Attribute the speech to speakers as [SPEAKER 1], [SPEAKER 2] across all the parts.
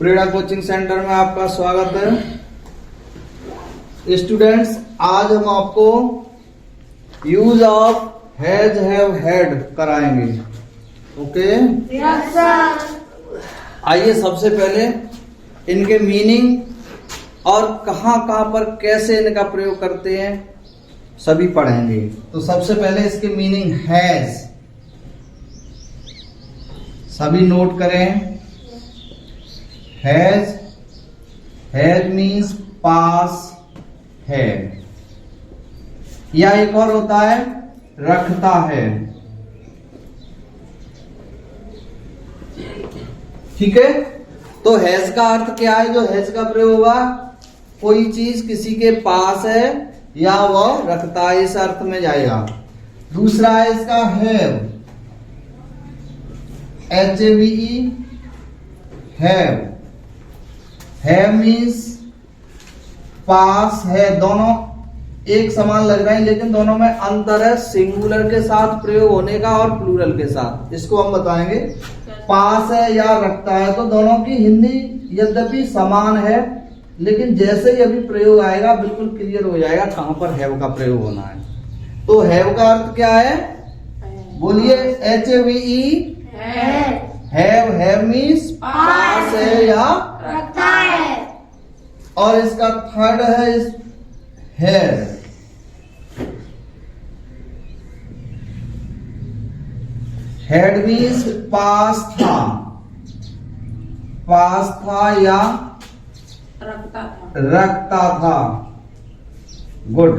[SPEAKER 1] प्रेरणा coaching centre में आपका स्वागत है। स्टूडेंट्स, आज हम आपको use of has have had कराएंगे। Okay,
[SPEAKER 2] yes sir.
[SPEAKER 1] आइए सबसे पहले इनके मीनिंग और कहां कहां पर कैसे इनका प्रयोग करते हैं सभी पढ़ेंगे। तो सबसे पहले इसके मीनिंग हैज, सभी नोट करें। हैज मीन्स पास है, या एक और होता है रखता है। ठीक है, तो हैज का अर्थ क्या है? जो हैज का प्रयोग होगा, कोई चीज किसी के पास है या वह रखता है, इस अर्थ में जाएगा। दूसरा है इसका हैव, HAVE, हैव मीन्स पास है। दोनों एक समान लग रहे हैं लेकिन दोनों में अंतर है, सिंगुलर के साथ प्रयोग होने का और प्लूरल के साथ। इसको हम बताएंगे। पास है या रखता है, तो दोनों की हिंदी यद्यपि समान है लेकिन जैसे ही अभी प्रयोग आएगा बिल्कुल क्लियर हो जाएगा कहां पर हैव का प्रयोग होना है। तो हैव का अर्थ क्या है? बोलिए। HAVE, हैव मीन्स पास है या
[SPEAKER 2] रखता है।
[SPEAKER 1] और इसका थर्ड है हैड। हैड मीन्स पास था, या रखता था। गुड,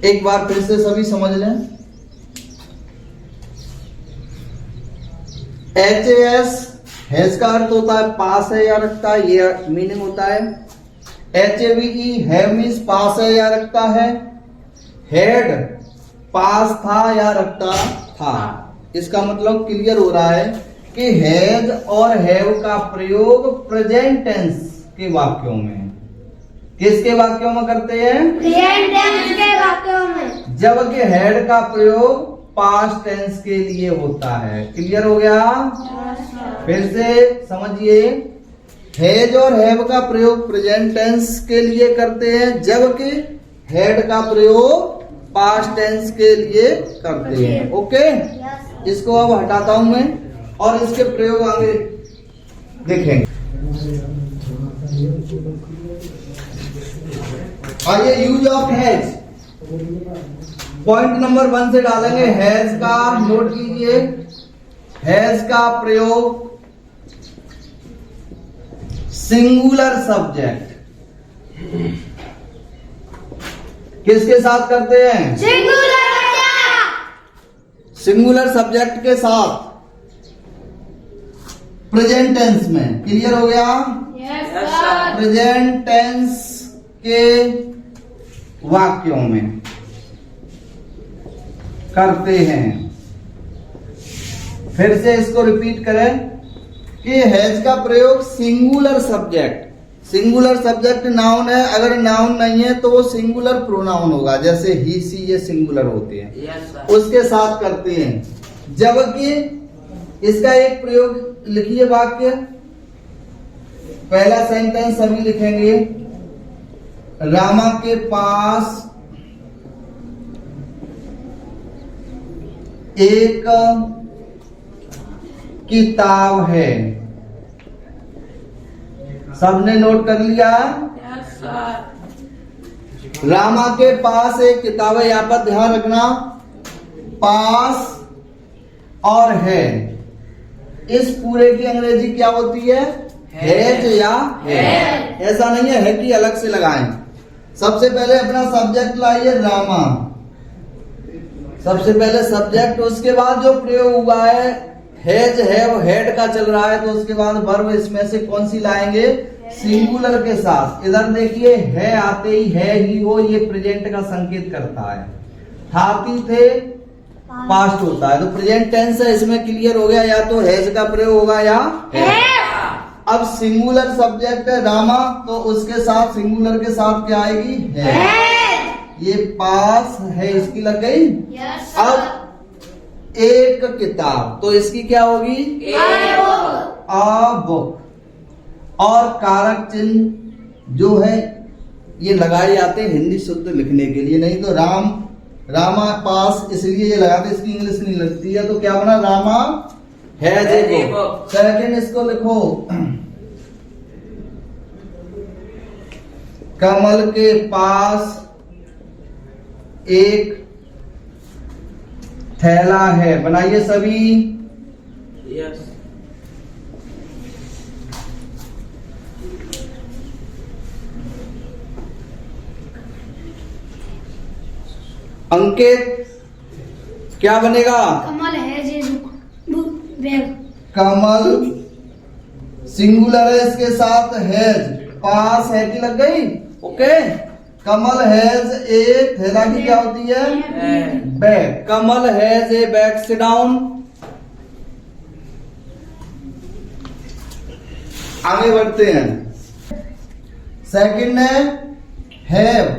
[SPEAKER 1] एक बार फिर से सभी समझ लें। HAS, हैज का अर्थ होता है पास है या रखता है, ये मीनिंग होता है। HAVE, हैव मीन्स पास है या रखता है। हैड, पास था या रखता था। इसका मतलब क्लियर हो रहा है कि हैज और हैव का प्रयोग प्रेजेंट टेंस के वाक्यों में, किसके वाक्यों में करते हैं?
[SPEAKER 2] प्रेजेंट टेंस के वाक्यों में।
[SPEAKER 1] जबकि हैड का प्रयोग पास्ट टेंस के लिए होता है। क्लियर हो गया? फिर से समझिए, हैज और हैव का प्रयोग प्रेजेंट टेंस के लिए करते हैं जबकि हैड का प्रयोग पास्ट टेंस के लिए करते हैं। ओके, इसको अब हटाता हूं मैं और इसके प्रयोग आगे देखेंगे। आइए, use of has. Point number 1 से डालेंगे। हैज का नोट कीजिए। हैज का प्रयोग सिंगुलर सब्जेक्ट किसके साथ करते हैं? सिंगुलर सब्जेक्ट के साथ प्रेजेंट टेंस में। क्लियर हो गया?
[SPEAKER 2] Yes sir.
[SPEAKER 1] प्रेजेंट टेंस के वाक्यों में करते हैं। फिर से इसको रिपीट करें कि हैज का प्रयोग सिंगुलर सब्जेक्ट नाउन है। अगर नाउन नहीं है तो वो सिंगुलर प्रोनाउन होगा, जैसे ही, सी, ये सिंगुलर होते हैं। उसके साथ करते हैं। जबकि इसका एक प्रयोग लिखिए, वाक्य पहला सेंटेंस सभी लिखेंगे। रामा के पास एक किताब है। सबने नोट कर लिया? रामा के पास एक किताब है। यहां पर ध्यान रखना, पास और है, इस पूरे की अंग्रेजी क्या होती है? हैज या हैड। ऐसा नहीं है कि अलग से लगाएं। सबसे पहले अपना सब्जेक्ट लाइए, रामा। सबसे पहले सब्जेक्ट, उसके बाद जो प्रयोग हुआ है हैज हैव हैड का चल रहा है, तो उसके बाद वर्ब इसमें से कौन सी लाएंगे? सिंगुलर के साथ। इधर देखिए, है आते ही है ही हो, ये प्रेजेंट का संकेत करता है। हाथी थे, पास्ट होता है, तो प्रेजेंट टेंस है, इसमें क्लियर हो गया। या तो हैज का प्रयोग होगा या हैव। अब सिंगुलर सब्जेक्ट है रामा, तो उसके साथ सिंगुलर के साथ क्या आएगी? है। ये पास है, इसकी लग गई।
[SPEAKER 2] यस।
[SPEAKER 1] अब एक किताब, तो इसकी क्या होगी? A book. और कारक चिन्ह जो है ये लगाए जाते हैं हिंदी शुद्ध लिखने के लिए, नहीं तो रामा पास इसलिए ये लगाते, इसकी इंग्लिश नहीं लगती है। तो क्या बना? Rama has a book. Second इसको लिखो, कमल के पास एक थैला है। बनाइए सभी।
[SPEAKER 3] यस।
[SPEAKER 1] अंकित क्या बनेगा?
[SPEAKER 2] कमल है जे बैग।
[SPEAKER 1] कमल सिंगुलर है, इसके साथ हैज, पास है की लग गई। ओके, कमल हैज ए, थैला की क्या होती है? Bag. Kamal has a bag. Sit down. आगे बढ़ते हैं। सेकंड है have.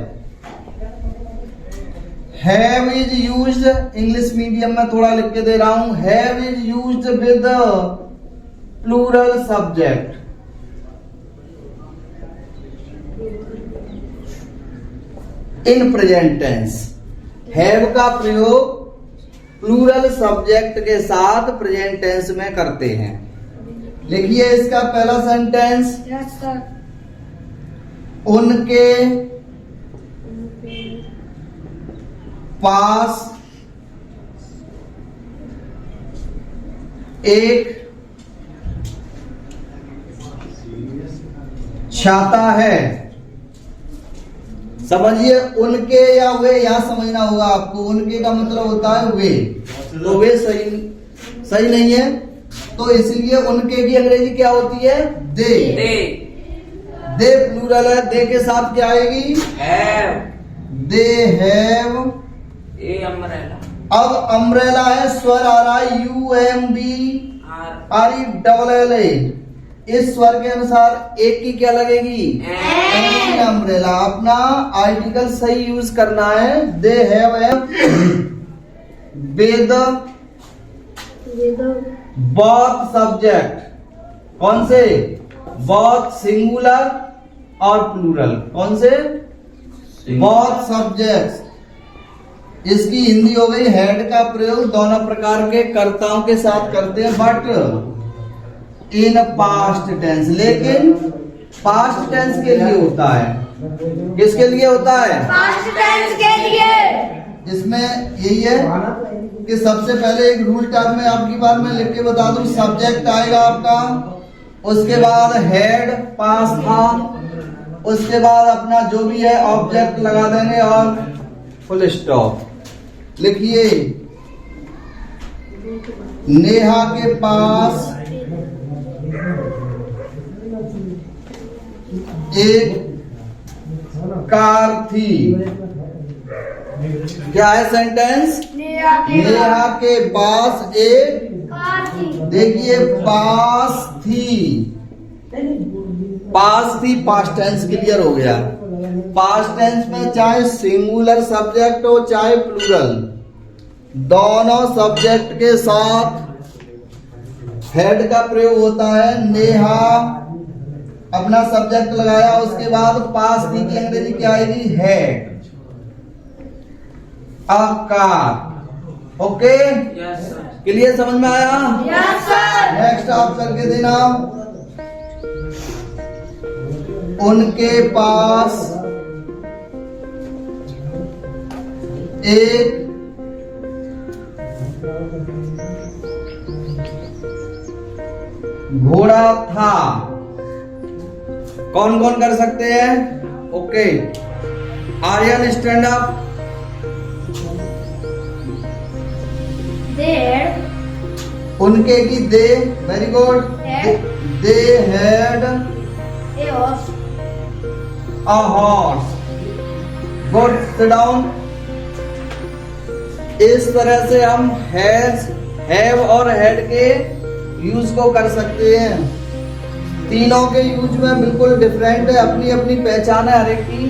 [SPEAKER 1] Have is used, English medium में थोड़ा लिख के दे रहा हूं, have is used with plural subject. In present tense have का प्रयोग प्लूरल सब्जेक्ट के साथ प्रेजेंट टेंस में करते हैं। लिखिए इसका पहला सेंटेंस,
[SPEAKER 2] यस सर।
[SPEAKER 1] उनके पास एक छाता है। समझिए, उनके या वे, यहां समझना होगा आपको। उनके का मतलब होता है वे, तो वे सही नहीं है, तो इसलिए उनके की अंग्रेजी क्या होती है? दे। दे प्लूरल है, दे के साथ क्या आएगी?
[SPEAKER 3] Have.
[SPEAKER 1] They have
[SPEAKER 3] a umbrella.
[SPEAKER 1] अब अम्ब्रेला है, स्वर आ रहा है UMB RELLA। इस स्वर के अनुसार एक की क्या लगेगी? अम्ब्रेला। अपना आर्टिकल सही यूज करना है। They have with both subject. कौन से? बोथ सिंगुलर और प्लूरल। कौन से? Both subjects. इसकी हिंदी हो गई हैड का प्रयोग दोनों प्रकार के कर्ताओं के साथ करते हैं, बट इन पास्ट टेंस। लेकिन पास्ट टेंस के लिए होता है। किसके लिए होता है?
[SPEAKER 2] पास्ट टेंस के लिए।
[SPEAKER 1] इसमें यही है कि सबसे पहले एक रूल टाइप में आपकी बात में लिख के बता दूं, सब्जेक्ट आएगा आपका, उसके बाद हेड पास था, उसके बाद अपना जो भी है ऑब्जेक्ट लगा देंगे और फुल स्टॉप। लिखिए, नेहा के पास एक कार थी। क्या है सेंटेंस? नेहा के पास एक
[SPEAKER 2] कार थी।
[SPEAKER 1] देखिए, पास थी। पास थी पास्ट टेंस क्लियर हो गया। पास्ट टेंस में चाहे सिंगुलर सब्जेक्ट हो चाहे प्लूरल, दोनों सब्जेक्ट के साथ हेड का प्रयोग होता है। नेहा अपना सब्जेक्ट लगाया, उसके बाद पास थी की अंग्रेजी क्या आएगी? Head. A car. Okay,
[SPEAKER 3] yes sir.
[SPEAKER 1] Clear? समझ में आया?
[SPEAKER 2] Yes sir.
[SPEAKER 1] नेक्स्ट आप करके देना, उनके पास एक घोड़ा था। कौन कौन कर सकते हैं? Okay, Aryan stand up. उनके की दे, very good. They had
[SPEAKER 2] a horse.
[SPEAKER 1] A horse. Good, sit down. इस तरह से हम हैज, हैव और हैड के यूज को कर सकते हैं। तीनों के यूज में बिल्कुल डिफरेंट है, अपनी अपनी पहचान है हर एक की।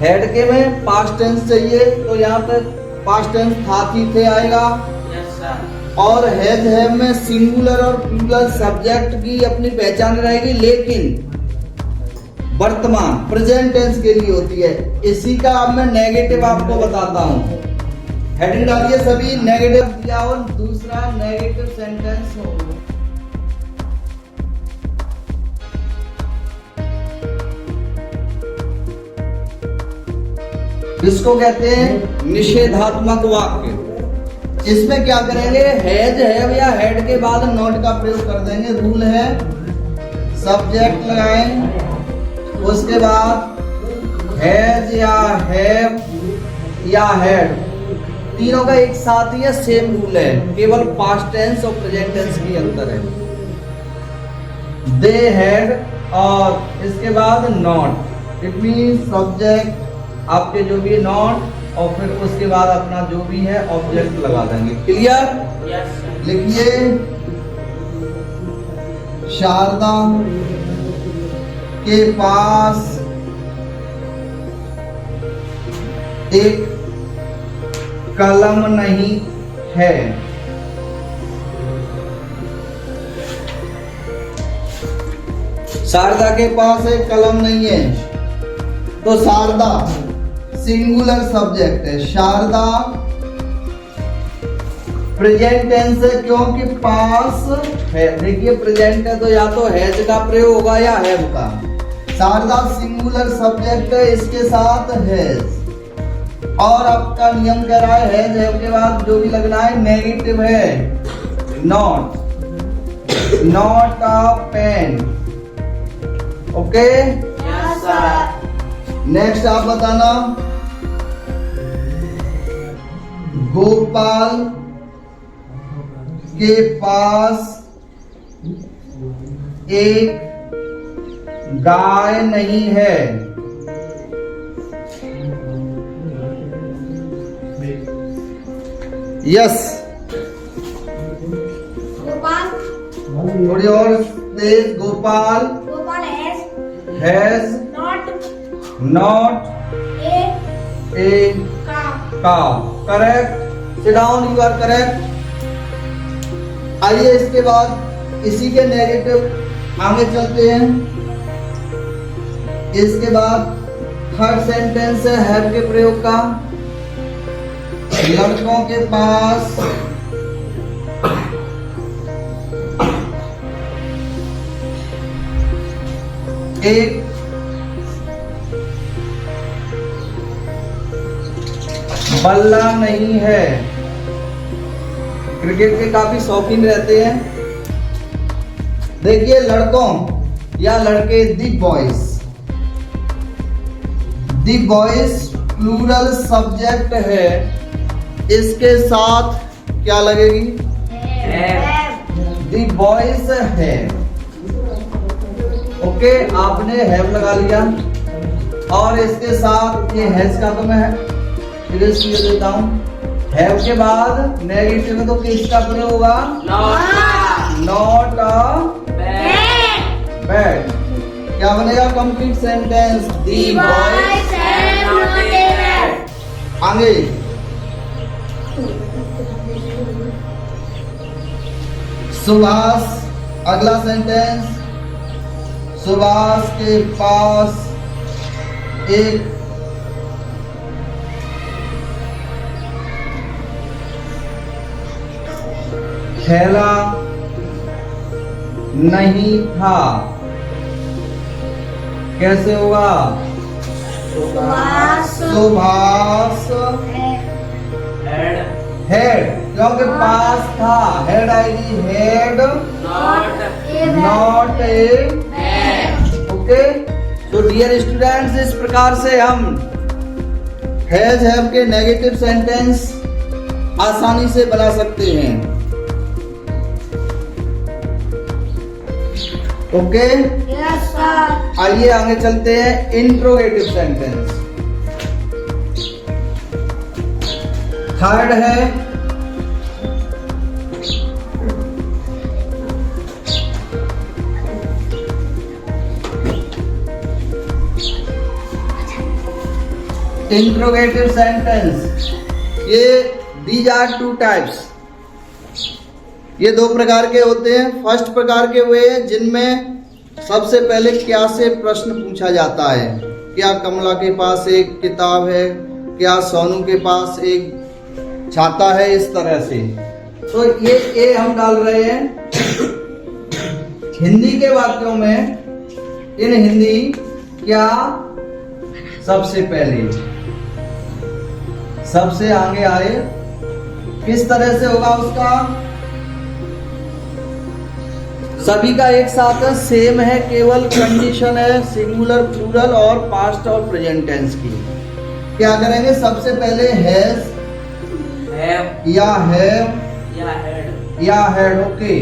[SPEAKER 1] हेड के में पास्ट टेंस चाहिए, तो यहाँ पे पास्ट टेंस था थी थे आएगा।
[SPEAKER 3] Yes sir.
[SPEAKER 1] और हैज हैव में सिंगुलर और प्लूरल सब्जेक्ट की अपनी पहचान रहेगी, लेकिन वर्तमान प्रेजेंट टेंस के लिए होती है। इसी का अब मैं नेगेटिव आपको बताता हूं। हेडिंग डालिए सभी, नेगेटिव दिया और दूसरा नेगेटिव सेंटेंस हो। इसको कहते हैं निषेधात्मक वाक्य। इसमें क्या करेंगे, हैज हैव या हैड के बाद नॉट का प्रयोग कर देंगे। रूल है सब्जेक्ट लगाएं, उसके बाद हैज या हैव या हैड, तीनों का एक साथ ही है, सेम रूल है, केवल पास्ट टेंस और प्रेजेंट टेंस की अंतर है। दे हैड और इसके बाद नॉट, इट मीन सब्जेक्ट आपके जो भी नॉट और फिर उसके बाद अपना जो भी है ऑब्जेक्ट लगा देंगे। क्लियर?
[SPEAKER 3] Yes sir.
[SPEAKER 1] लिखिए, शारदा के पास एक कलम नहीं है। शारदा के पास एक कलम नहीं है, तो शारदा सिंगुलर सब्जेक्ट है, शारदा प्रेजेंट टेंस है क्योंकि पास है। देखिए प्रेजेंट है तो या तो हैज का प्रयोग होगा या हैव का। शारदा सिंगुलर सब्जेक्ट है, इसके साथ हैज, और आपका नियम कह रहा है हैज हैव के बाद जो भी लगना है नेगेटिव है। Not, not a pen. Okay,
[SPEAKER 3] yes sir.
[SPEAKER 1] Next आप बताना, गोपाल के पास एक गाय नहीं है। यस,
[SPEAKER 2] गोपाल,
[SPEAKER 1] थोड़ी और तेज। Gopal
[SPEAKER 2] Gopal
[SPEAKER 1] has
[SPEAKER 2] not
[SPEAKER 1] not a cow. Correct, sit down, you are correct. आइए इसके बाद इसी के नेगेटिव आगे चलते हैं। इसके बाद थर्ड सेंटेंस है हैव के प्रयोग का। लड़कों के पास एक बल्ला नहीं है। क्रिकेट के काफी शौकीन रहते हैं। देखिए लड़कों या लड़के, दी बॉयज, दी बॉयज प्लूरल सब्जेक्ट है, इसके साथ क्या लगेगी, दी बॉयज है। ओके, आपने हैव लगा लिया और इसके साथ ये हैज का तो मैं फिनिश किए देता हूं। हैव के बाद नेगेटिव में तो किसका प्रयोग होगा, नॉट अ बैड। क्या बनेगा कंप्लीट सेंटेंस, दी बॉयज आगे। सुभाष, अगला सेंटेंस, सुभाष के पास एक थैला नहीं था। कैसे होगा, सुभाष हेड, क्योंकि पास था, हेड आएगी, हेड नॉट ए। ओके, तो डियर स्टूडेंट्स, इस प्रकार से हम हैज हैव के नेगेटिव सेंटेंस आसानी से बना सकते हैं। Okay,
[SPEAKER 2] yes sir.
[SPEAKER 1] आइए आगे चलते हैं, इंट्रोगेटिव सेंटेंस। थर्ड है इंट्रोगेटिव सेंटेंस। ये these are two types, ये दो प्रकार के होते हैं। फर्स्ट प्रकार के वे हैं जिनमें सबसे पहले क्या से प्रश्न पूछा जाता है। क्या कमला के पास एक किताब है, क्या सोनू के पास एक छाता है, इस तरह से। तो ये ए हम डाल रहे हैं। हिंदी के वाक्यों में इन हिंदी क्या सबसे पहले, सबसे आगे आए, किस तरह से होगा उसका? सभी का एक साथ है, सेम है, केवल कंडीशन है सिंगुलर, प्लूरल और पास्ट और प्रेजेंट टेंस की। क्या करेंगे? सबसे पहले हैज या हैव या हैड, ओके,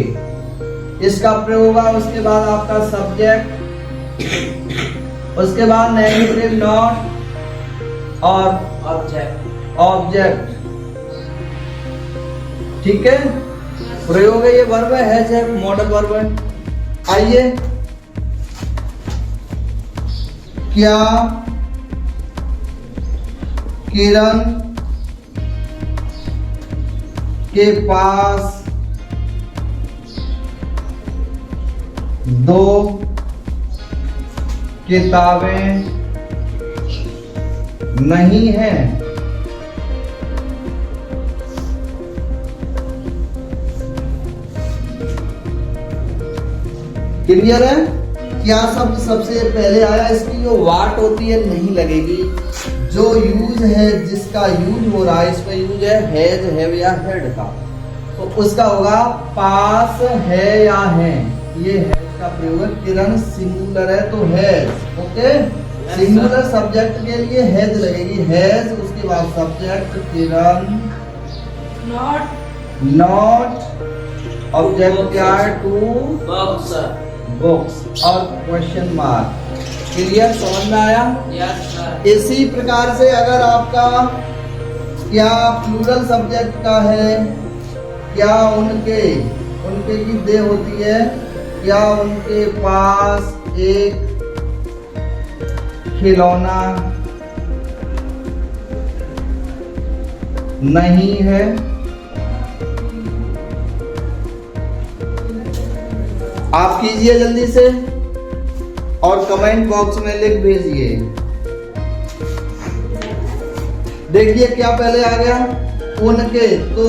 [SPEAKER 1] इसका प्रयोग होगा। उसके बाद आपका सब्जेक्ट, उसके बाद नेगेटिव नॉट और ऑब्जेक्ट। ठीक है, प्रयोग है, ये वर्ब है, मॉडल वर्ब है। आइए, क्या किरण के पास दो किताबें नहीं हैं? क्लियर है? क्या शब्द सबसे पहले आया? इसकी जो वाट होती है नहीं लगेगी। जो यूज है, जिसका यूज हो रहा है, इसमें यूज है हैज, हैव या हैड का, तो उसका होगा पास है या है। ये हैज का प्रयोग है। किरण सिंगुलर है तो हैज, ओके। सिंगुलर सब्जेक्ट के लिए हैज लगेगी, हैज, उसके बाद सब्जेक्ट किरण, नॉट ऑब्जेक्ट क्या है? टू बुक्स और क्वेश्चन मार्क। क्लियर, समझ में आया?
[SPEAKER 3] Yes sir.
[SPEAKER 1] इसी प्रकार से अगर आपका क्या प्लूरल सब्जेक्ट का है, क्या उनके, उनके की दे होती है, क्या उनके पास एक खिलौना नहीं है? आप कीजिए जल्दी से और कमेंट बॉक्स में लिख भेजिए। देखिए क्या पहले आ गया, उनके, तो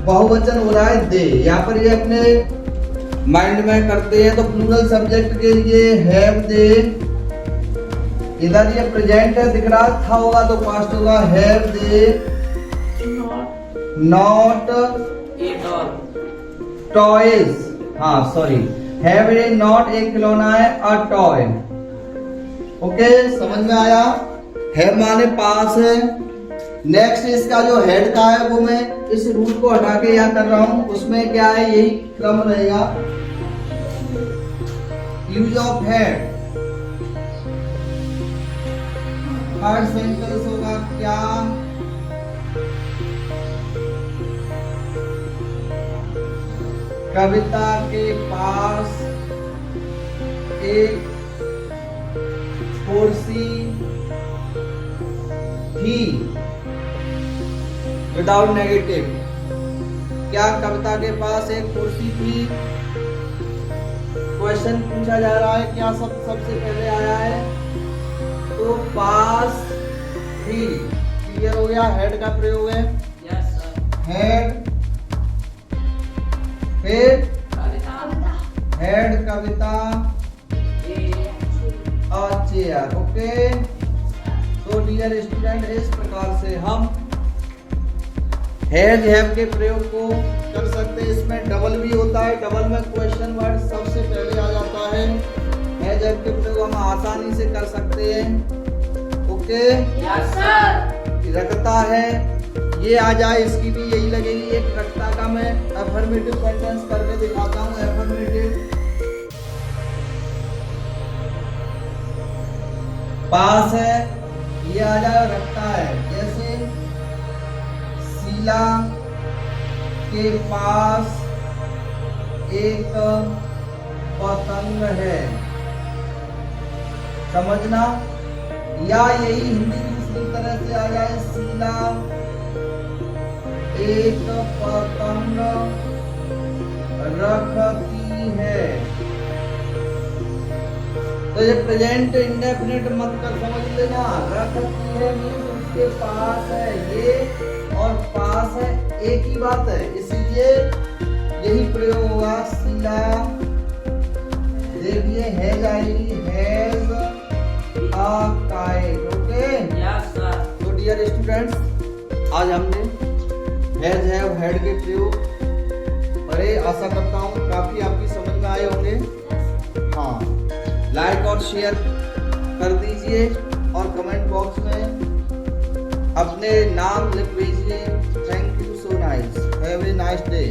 [SPEAKER 1] बहुवचन हो रहा है दे। यहाँ पर ये अपने माइंड में करते हैं। तो प्लूरल सब्जेक्ट के लिए हैव दे, इधर ये प्रेजेंट है, दिख रहा था होगा तो पास्ट होगा हैव दे नॉट टॉयज, हाँ सॉरी, हैव ए नॉट एक खिलौना है, अ टॉय। ओके, समझ में आया? हैव माने पास है। नेक्स्ट इसका जो हेड का है वो मैं इस रूल को हटा के यहाँ कर रहा हूं। उसमें क्या है, यही क्रम रहेगा। Use of head, third sentence होगा क्या कविता के पास एक कुर्सी थी, विदाउट नेगेटिव। क्या कविता के पास एक कुर्सी थी? क्वेश्चन पूछा जा रहा है, क्या सब सबसे पहले आया है? तो पास थी। क्लियर हो गया? हेड का प्रयोग है,
[SPEAKER 3] यस सर।
[SPEAKER 1] हेड, फिर हेड कविता, अ चेयर। ओके, तो डियर स्टूडेंट, इस प्रकार से हम हैज हैव के प्रयोग को कर सकते हैं। इसमें डबल भी होता है, डबल में क्वेश्चन वर्ड सबसे पहले आ जाता है। हैज हैव के प्रयोग हम आसानी से कर सकते हैं। Okay,
[SPEAKER 2] yes sir.
[SPEAKER 1] रखता है, ये आ जाए, इसकी भी यही लगेगी। एक रखता का मैं अफर्मेटिव सेंटेंस करके दिखाता हूँ। अफर्मेटिव, पास है, ये आ जाए, रखता है। जैसे शीला के पास एक पतंग है, समझना। या यही हिंदी दूसरी तरह से आ जाए, शीला एक पतंग रखती है। तो ये प्रेजेंट इंडेफिनिट मत कर समझ लेना, रखती है मीन्स उसके पास है, ये और पास है एक ही बात है, इसलिए यही प्रयोग होगा। शीला देखिए हैज आएगी, has a kite. Okay
[SPEAKER 3] Yes, sir.
[SPEAKER 1] तो डियर स्टूडेंट्स, आज हमने हैज हैव हैड के प्रयोग पढ़े। आशा करता हूँ काफी आपकी समझ में आए होंगे। हाँ, लाइक और शेयर कर दीजिए और कमेंट बॉक्स में अपने नाम लिख दीजिए। Thank you so nice, have a nice day.